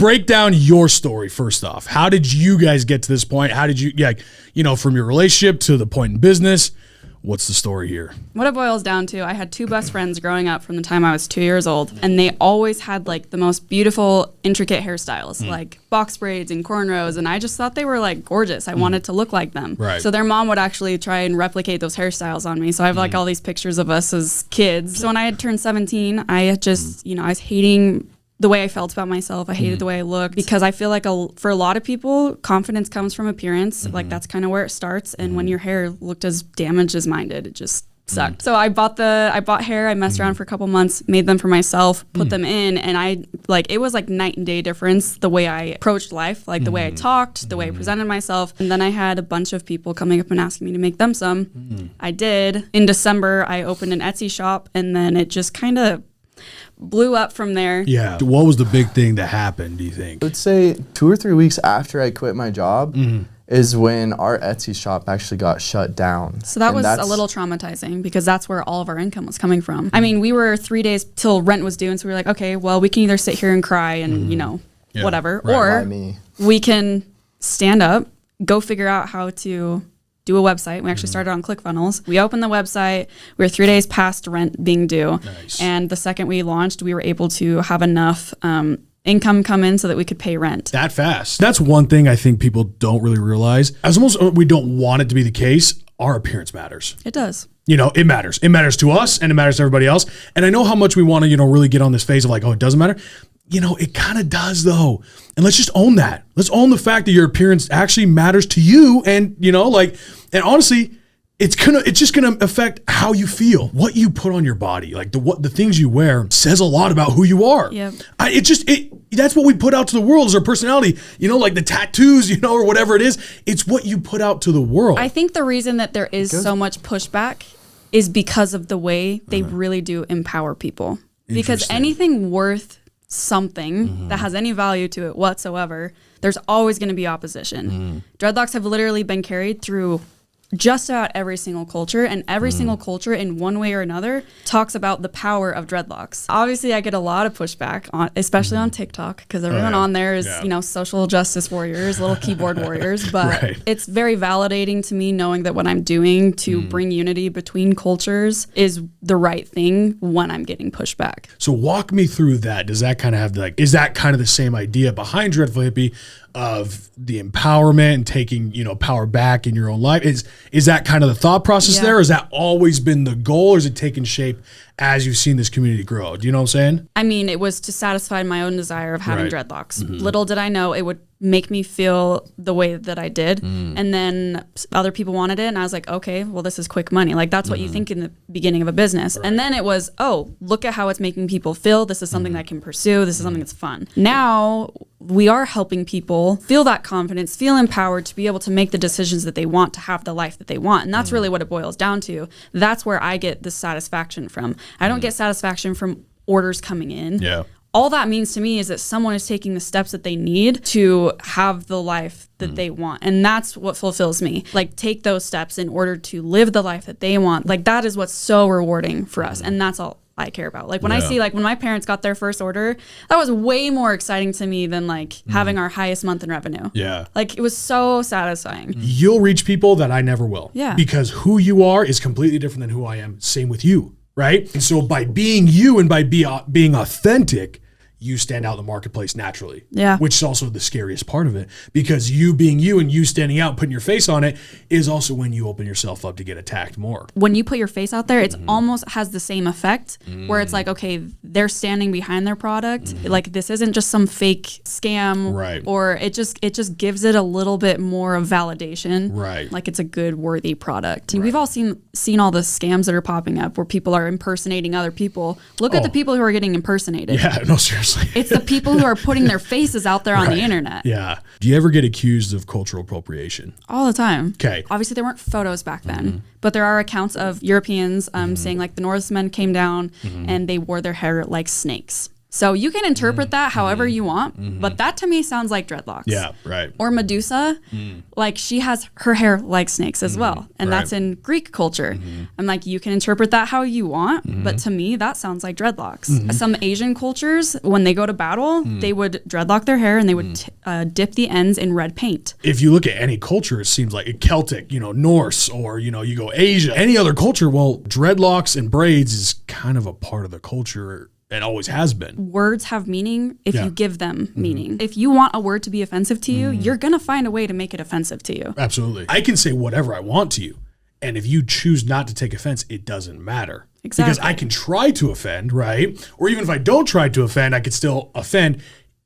break down your story first off. How did you guys get to this point? How did you, from your relationship to the point in business? What's the story here? What it boils down to, I had two best friends growing up from the time I was 2 years old, and they always had like the most beautiful, intricate hairstyles, like box braids and cornrows, and I just thought they were like gorgeous. I wanted to look like them. Right. So their mom would actually try and replicate those hairstyles on me. So I have like all these pictures of us as kids. So when I had turned 17, I had just, I was hating the way I felt about myself. I hated the way I looked, because I feel like for a lot of people, confidence comes from appearance. Like that's kind of where it starts. And when your hair looked as damaged as mine did, it just sucked. So I bought hair. I messed around for a couple months, made them for myself, put them in, and it was like night and day difference the way I approached life, like the way I talked, the way I presented myself. And then I had a bunch of people coming up and asking me to make them some. I did. In December, I opened an Etsy shop, and then it just kind of blew up from there. Yeah. What was the big thing that happened, do you think? I would say 2 or 3 weeks after I quit my job is when our Etsy shop actually got shut down. So that was a little traumatizing, because that's where all of our income was coming from. I mean, we were 3 days till rent was due, and so we were like, okay, well, we can either sit here and cry and, whatever, or we can stand up, go figure out how to do a website. We actually started on ClickFunnels. We opened the website. We were 3 days past rent being due. Nice. And the second we launched, we were able to have enough income come in so that we could pay rent. That fast. That's one thing I think people don't really realize. As almost we don't want it to be the case, our appearance matters. It does. It matters. It matters to us, and it matters to everybody else. And I know how much we want to, really get on this phase of like, oh, it doesn't matter. It kind of does though. And let's just own that. Let's own the fact that your appearance actually matters to you. And, and honestly, it's just gonna affect how you feel, what you put on your body, like the things you wear says a lot about who you are. Yeah. That's what we put out to the world is our personality, like the tattoos, or whatever it is. It's what you put out to the world. I think the reason that there is so much pushback is because of the way they really do empower people. Because anything worth something that has any value to it whatsoever, there's always going to be opposition. Dreadlocks have literally been carried through just about every single culture, and every single culture in one way or another talks about the power of dreadlocks. Obviously, I get a lot of pushback, especially on TikTok, because everyone on there is, social justice warriors, little keyboard warriors, but it's very validating to me knowing that what I'm doing to bring unity between cultures is the right thing when I'm getting pushback. So walk me through that. Does that kind of have is that kind of the same idea behind Dreadful Hippie of the empowerment and taking, power back in your own life? Is that kind of the thought process there? Or has that always been the goal, or is it taking shape as you've seen this community grow? Do you know what I'm saying? I mean, it was to satisfy my own desire of having dreadlocks. Little did I know it would make me feel the way that I did. And then other people wanted it, and I was like, okay, well, this is quick money. Like, that's what you think in the beginning of a business. And then it was, oh, look at how it's making people feel. This is something that I can pursue. This is something that's fun. Now we are helping people feel that confidence, feel empowered to be able to make the decisions that they want, to have the life that they want. And that's really what it boils down to. That's where I get the satisfaction from. I don't get satisfaction from orders coming in. Yeah. All that means to me is that someone is taking the steps that they need to have the life that they want. And that's what fulfills me. Like, take those steps in order to live the life that they want. Like, that is what's so rewarding for us. And that's all I care about. Like, when I see, like, when my parents got their first order, that was way more exciting to me than, like, having our highest month in revenue. Yeah. Like, it was so satisfying. You'll reach people that I never will. Yeah. Because who you are is completely different than who I am. Same with you. Right? And so by being you and by being authentic, you stand out in the marketplace naturally. Yeah. Which is also the scariest part of it, because you being you and you standing out, putting your face on it, is also when you open yourself up to get attacked more. When you put your face out there, it's almost has the same effect where it's like, okay, they're standing behind their product. Like, this isn't just some fake scam, Right. Or it just gives it a little bit more of validation. Right. Like, it's a good, worthy product. We've all seen all the scams that are popping up where people are impersonating other people. Look at the people who are getting impersonated. Yeah, no, seriously. It's the people who are putting their faces out there on the internet. Yeah. Do you ever get accused of cultural appropriation? All the time. Okay. Obviously, there weren't photos back then, but there are accounts of Europeans saying, like, the Norsemen came down and they wore their hair like snakes. So you can interpret that however you want, but that to me sounds like dreadlocks. Yeah, right. Or Medusa, like she has her hair like snakes as well. And that's in Greek culture. I'm like, you can interpret that how you want, but to me, that sounds like dreadlocks. Some Asian cultures, when they go to battle, they would dreadlock their hair and they would dip the ends in red paint. If you look at any culture, it seems like Celtic, Norse, or, you go Asia, any other culture, well, dreadlocks and braids is kind of a part of the culture. It always has been. Words have meaning if you give them meaning. If you want a word to be offensive to you, you're going to find a way to make it offensive to you. Absolutely. I can say whatever I want to you. And if you choose not to take offense, it doesn't matter. Exactly. Because I can try to offend, right? Or even if I don't try to offend, I could still offend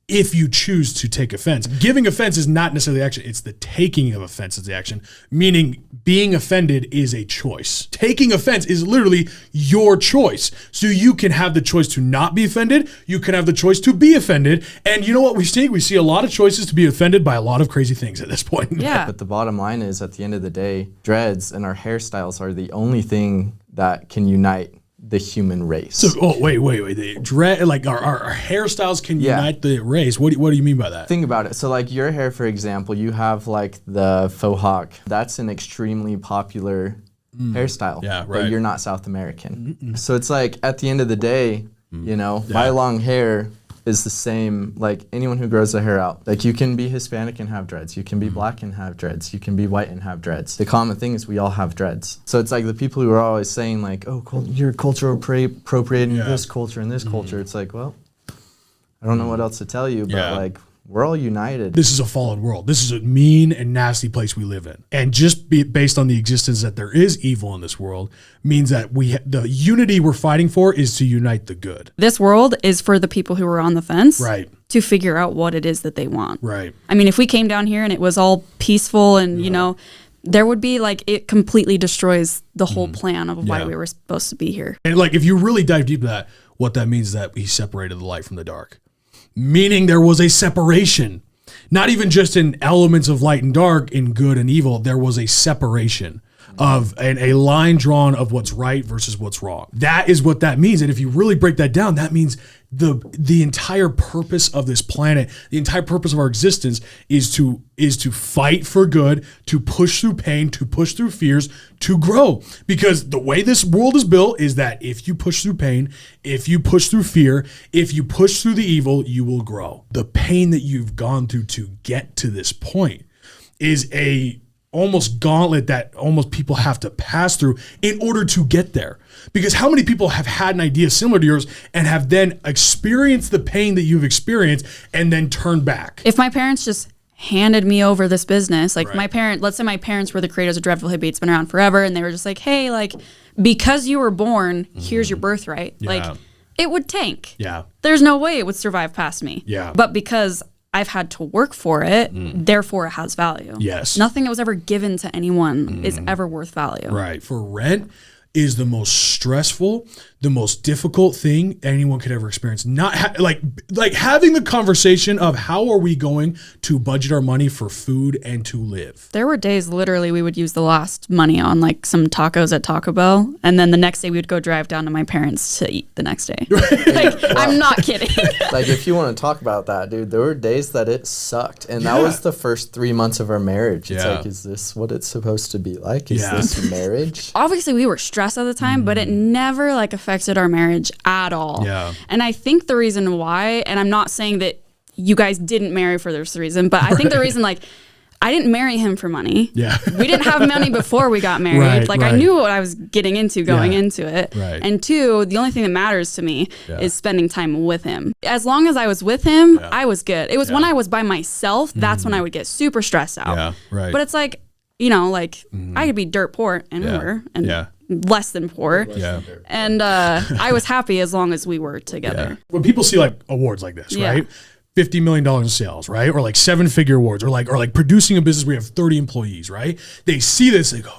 if you choose to take offense. Giving offense is not necessarily the action. It's the taking of offense is the action, meaning being offended is a choice. Taking offense is literally your choice. So you can have the choice to not be offended. You can have the choice to be offended. And you know what we see? We see a lot of choices to be offended by a lot of crazy things at this point. Yeah. But the bottom line is, at the end of the day, dreads and our hairstyles are the only thing that can unite the human race. So, wait. The dread, like our hairstyles can unite the race. What do you mean by that? Think about it. So like your hair, for example, you have like the faux hawk. That's an extremely popular hairstyle. Yeah, right. But you're not South American. So it's like, at the end of the day, my long hair is the same, like anyone who grows their hair out. Like you can be Hispanic and have dreads. You can be black and have dreads. You can be white and have dreads. The common thing is we all have dreads. So it's like the people who are always saying like, oh, you're cultural appropriating this culture and this culture. It's like, well, I don't know what else to tell you, but like, we're all united. This is a fallen world. This is a mean and nasty place we live in. And just based on the existence that there is evil in this world means that the unity we're fighting for is to unite the good. This world is for the people who are on the fence. Right. To figure out what it is that they want. Right. I mean, if we came down here and it was all peaceful and, there would be like, it completely destroys the whole plan of why we were supposed to be here. And like, if you really dive deep into that, what that means is that he separated the light from the dark. Meaning there was a separation, not even just in elements of light and dark, in good and evil. There was a separation of a line drawn of what's right versus what's wrong. That is what that means. And if you really break that down, that means the entire purpose of this planet, the entire purpose of our existence is to fight for good, to push through pain, to push through fears, to grow. Because the way this world is built is that if you push through pain, if you push through fear, if you push through the evil, you will grow. The pain that you've gone through to get to this point is a almost gauntlet that almost people have to pass through in order to get there. Because how many people have had an idea similar to yours and have then experienced the pain that you've experienced and then turned back? If my parents just handed me over this business, like let's say my parents were the creators of Dreadful Hippie, it's been around forever, and they were just like, hey, like, because you were born, here's your birthright. Yeah. Like, it would tank. Yeah. There's no way it would survive past me. Yeah. But because I've had to work for it, therefore it has value. Yes. Nothing that was ever given to anyone is ever worth value. Right. For rent is the most stressful, the most difficult thing anyone could ever experience. Not like having the conversation of how are we going to budget our money for food and to live. There were days literally we would use the last money on like some tacos at Taco Bell, and then the next day we would go drive down to my parents to eat the next day. Like, I'm not kidding. Like, if you want to talk about that, dude, there were days that it sucked, and that was the first 3 months of our marriage. It's like, is this what it's supposed to be like? Is this marriage? Obviously we were stressed at the time, but it never like affected our marriage at all. Yeah. And I think the reason why, and I'm not saying that you guys didn't marry for this reason, but I think the reason, like, I didn't marry him for money. Yeah. We didn't have money before we got married. I knew what I was getting into going into it. Right. And two, the only thing that matters to me is spending time with him. As long as I was with him, I was good. It was when I was by myself, that's when I would get super stressed out. Yeah, right. But it's like, I could be dirt poor and we were, and less than poor. And I was happy as long as we were together. When people see like awards like this, right? $50 million in sales, right? Or like 7-figure awards, or like producing a business where you have 30 employees, right? They see this, they go,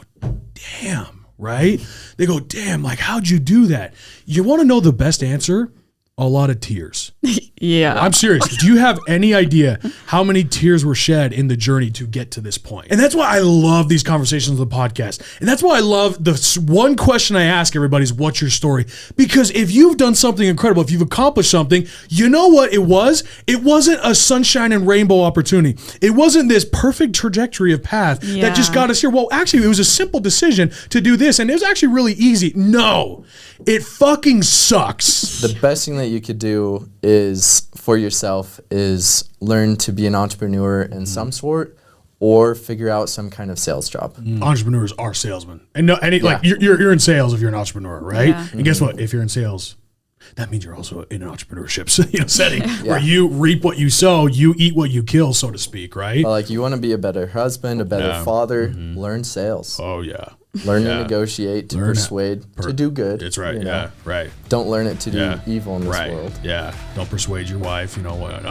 damn, right? They go, damn, like, how'd you do that? You want to know the best answer? A lot of tears. Yeah. I'm serious. Do you have any idea how many tears were shed in the journey to get to this point. And that's why I love these conversations on the podcast. And that's why I love the one question I ask everybody is, what's your story? Because if you've done something incredible, if you've accomplished something, you know what it was? It wasn't a sunshine and rainbow opportunity. It wasn't this perfect trajectory of path that just got us here. Well, actually, it was a simple decision to do this, and it was actually really easy. No, it fucking sucks. The best thing that you could do is for yourself is learn to be an entrepreneur in some sort, or figure out some kind of sales job. Entrepreneurs are salesmen, and like you're in sales if you're an entrepreneur, right? Yeah. And guess what? If you're in sales, that means you're also in an entrepreneurship setting where you reap what you sow, you eat what you kill, so to speak, right? But like, you want to be a better husband, a better father, learn sales. Oh yeah. Learn to negotiate, to persuade, to do good. That's right. You know? Yeah. Right. Don't learn it to do evil in this world. Yeah. Don't persuade your wife. You know what?